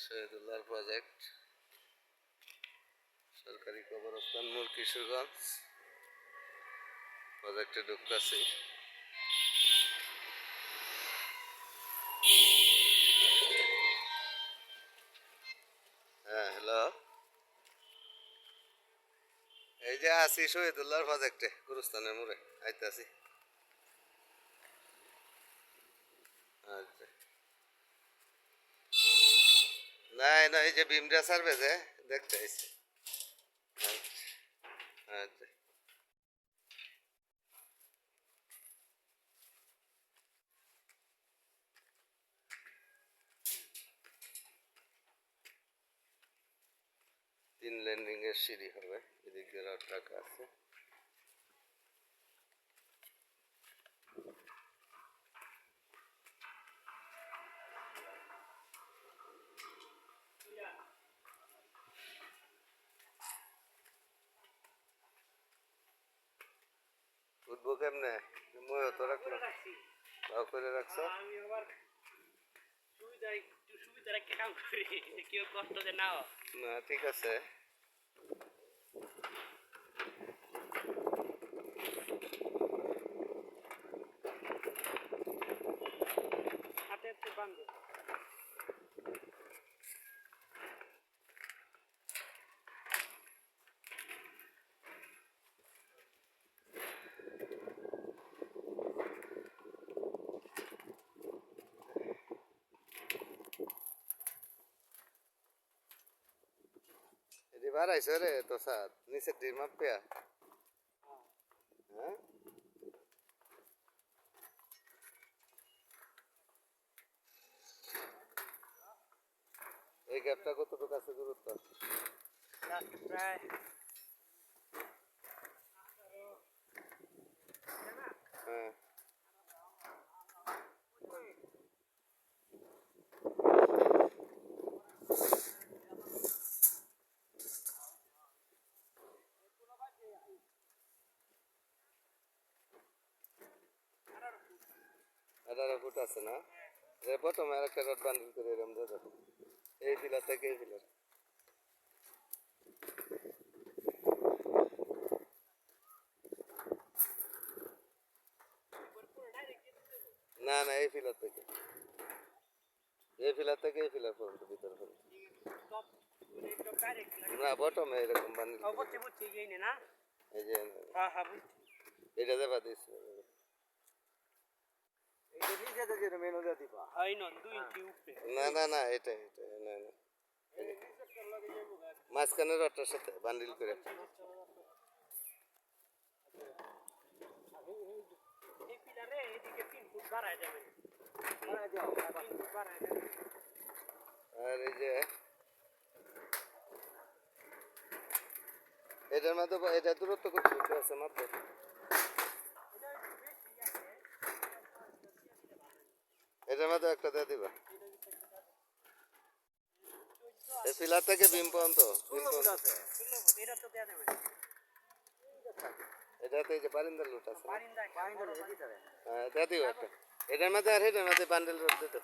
শহীদুল্লাহর project সরকারি কবরস্থান মূল কিশোরগঞ্জ প্রজেক্টে ঢুকতেছি। হ্যাঁ, হ্যালো, এই যে আছি শহীদুল্লাহর প্রজেক্টে গুরুস্থানের মোড়ে আইতাছি। আচ্ছা, নাই না, এই যে ভীমরা সার্ভে যে দেখতে আইছি। আচ্ছা আচ্ছা, 3 ল্যান্ডিং এর সিঁড়ি হবে, এদিকে রাখা আছে। উঠবো কেমনে? মই তো রাখলো, ভাও করে রাখছো। আমি আবার সুবিধার একটা কাম করি, কেউ কষ্ট যে নাও না, ঠিক আছে। হাতে হাতে বান্ধে। এবার আইসো রে তো সাত নিচে ডিম আপেয়া। হ্যাঁ, এই গ্যাপটা কতটুকু আছে দূরত্ব? প্রায় হ্যাঁ, আঠারো ফুট আছে না? প্রথমে আর একটা রড বান্ডিল করে এরম দাদা, এই পিলার থেকে এই পিলার। না না, এই পিলার থেকে, এই পিলার থেকে এই পিলার পর্যন্ত ভিতরে পর্যন্ত। না, বটমে এরকম বান্ডিল বুঝছি না। এই যে হ্যাঁ হ্যাঁ বুঝছি। এটা দেবা দিচ্ছে। না না না, এটা এটা না না, মাঝখানের রডটার সাথে বান্ডিল করে। এই পিলারে এদিকে 3 ফুট বাড়ায় যাবে, বাড়ায় দাও, 3 ফুট বাড়ায় যাবে। আর এই যে এটার মধ্যে এটা দূরত্ব কত আছে মাত্র? এটার মধ্যে একটা দিয়ে দিবা। এই পিলার থেকে বিম পর্যন্ত এটাতে এই যে বারিন্দার লুট আছে, বারিন্দায় হ্যাঁ দিয়ে দিও একটা। এটার মধ্যে আর এটার মধ্যে বান্ডেল রোড দিতে।